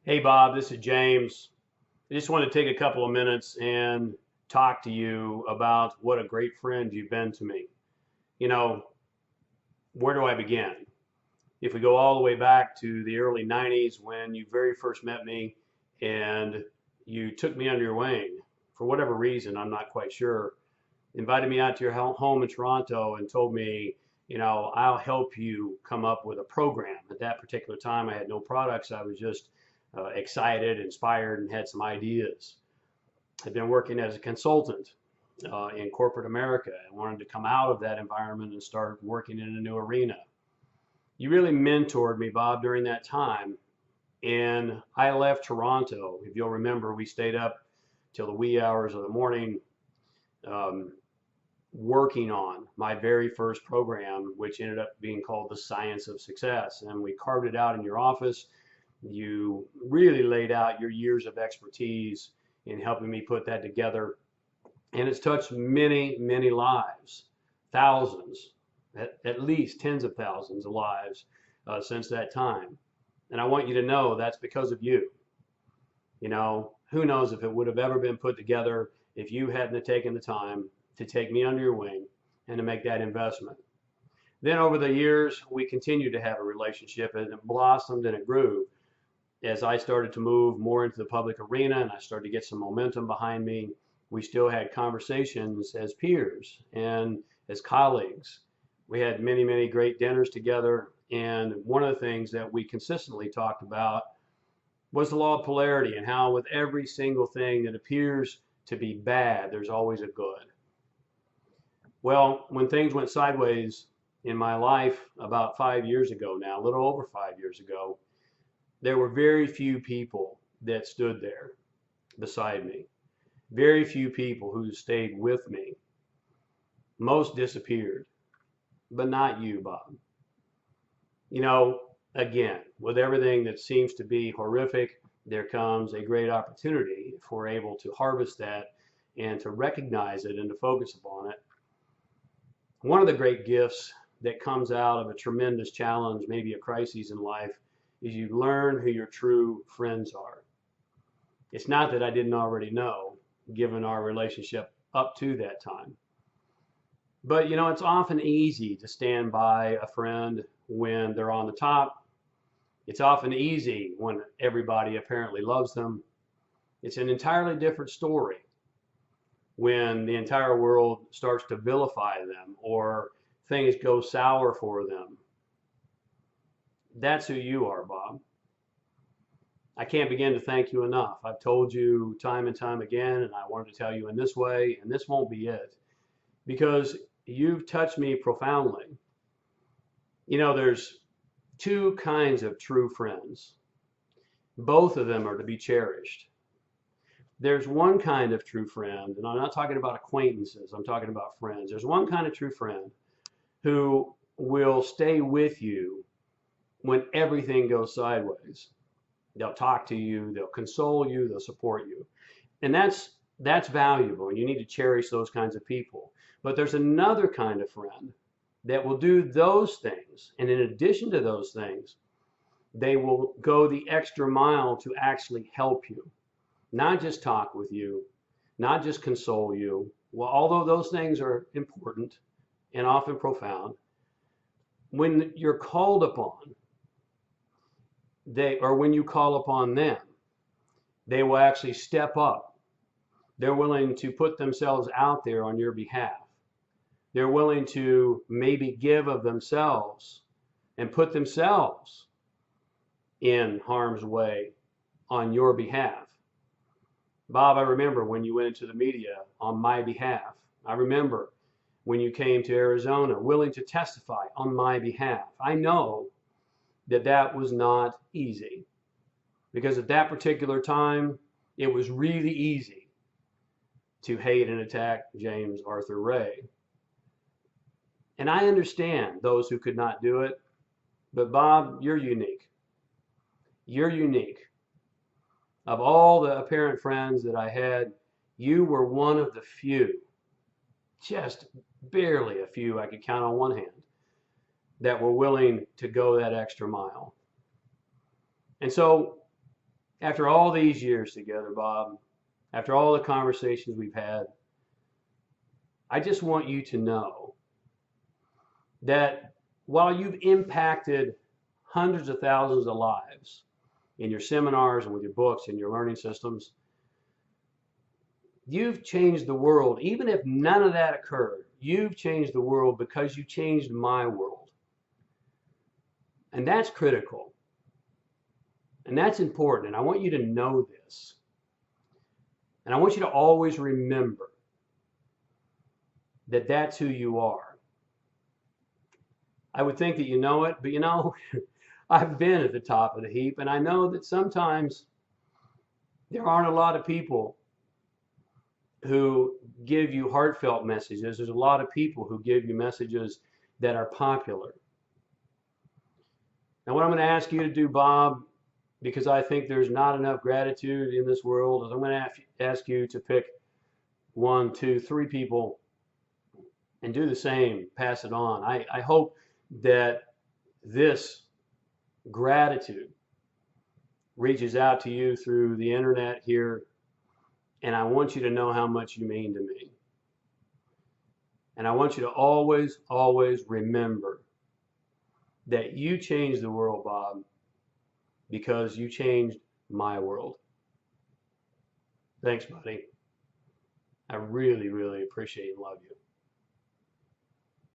Hey Bob, this is James. I just want to take a couple of minutes and talk to you about what a great friend you've been to me. You know, where do I begin? If we go all the way back to the early 90s when you very first met me and you took me under your wing, for whatever reason, I'm not quite sure, invited me out to your home in Toronto and told me, I'll help you come up with a program. At that particular time, I had no products. I was just excited, inspired, and had some ideas. I'd been working as a consultant in corporate America and wanted to come out of that environment and start working in a new arena. You really mentored me, Bob, during that time. And I left Toronto. If you'll remember, we stayed up till the wee hours of the morning um, working on my very first program, which ended up being called The Science of Success. And we carved it out in your office. You really laid out your years of expertise in helping me put that together. And it's touched many, many lives, thousands, at least tens of thousands of lives since that time. And I want you to know that's because of you. Who knows if it would have ever been put together if you hadn't taken the time to take me under your wing and to make that investment. Then over the years, we continued to have a relationship, and it blossomed and it grew as I started to move more into the public arena and I started to get some momentum behind me. We still had conversations as peers and as colleagues. We had many, many great dinners together. And one of the things that we consistently talked about was the law of polarity and how with every single thing that appears to be bad, there's always a good. Well, when things went sideways in my life about 5 years ago now, a little over 5 years ago, there were very few people that stood there beside me. Very few people who stayed with me. Most disappeared, but not you, Bob. Again, with everything that seems to be horrific, there comes a great opportunity if we're able to harvest that and to recognize it and to focus upon it. One of the great gifts that comes out of a tremendous challenge, maybe a crisis in life, is you learn who your true friends are. It's not that I didn't already know, given our relationship up to that time. But it's often easy to stand by a friend when they're on the top. It's often easy when everybody apparently loves them. It's an entirely different story when the entire world starts to vilify them or things go sour for them. That's who you are, Bob. I can't begin to thank you enough. I've told you time and time again, and I wanted to tell you in this way, and this won't be it, because you've touched me profoundly. There's two kinds of true friends. Both of them are to be cherished. There's one kind of true friend, and I'm not talking about acquaintances, I'm talking about friends. There's one kind of true friend who will stay with you when everything goes sideways. They'll talk to you, they'll console you, they'll support you. And that's valuable, and you need to cherish those kinds of people. But there's another kind of friend that will do those things, and in addition to those things, they will go the extra mile to actually help you. Not just talk with you, not just console you. Well, although those things are important and often profound, when you're called upon, when you call upon them, they will actually step up. They're willing to put themselves out there on your behalf. They're willing to maybe give of themselves and put themselves in harm's way on your behalf. Bob, I remember when you went into the media on my behalf. I remember when you came to Arizona willing to testify on my behalf. I know that was not easy, because at that particular time, it was really easy to hate and attack James Arthur Ray. And I understand those who could not do it, but Bob, you're unique. You're unique. Of all the apparent friends that I had, you were one of the few, just barely a few I could count on one hand, that were willing to go that extra mile. And so After all these years together, Bob, after all the conversations we've had, I just want you to know that while you've impacted hundreds of thousands of lives in your seminars and with your books and your learning systems, you've changed the world. Even if none of that occurred, you've changed the world because you changed my world. And that's critical. And that's important. And I want you to know this. And I want you to always remember that that's who you are. I would think that you know it, but you know, I've been at the top of the heap, and I know that sometimes there aren't a lot of people who give you heartfelt messages. There's a lot of people who give you messages that are popular. Now, what I'm going to ask you to do, Bob, because I think there's not enough gratitude in this world, is I'm going to ask you to pick 1, 2, 3 people and do the same, pass it on. I hope that this gratitude reaches out to you through the internet here, and I want you to know how much you mean to me. And I want you to always, always remember that you changed the world, Bob, because you changed my world. Thanks, buddy. I really, really appreciate and love you.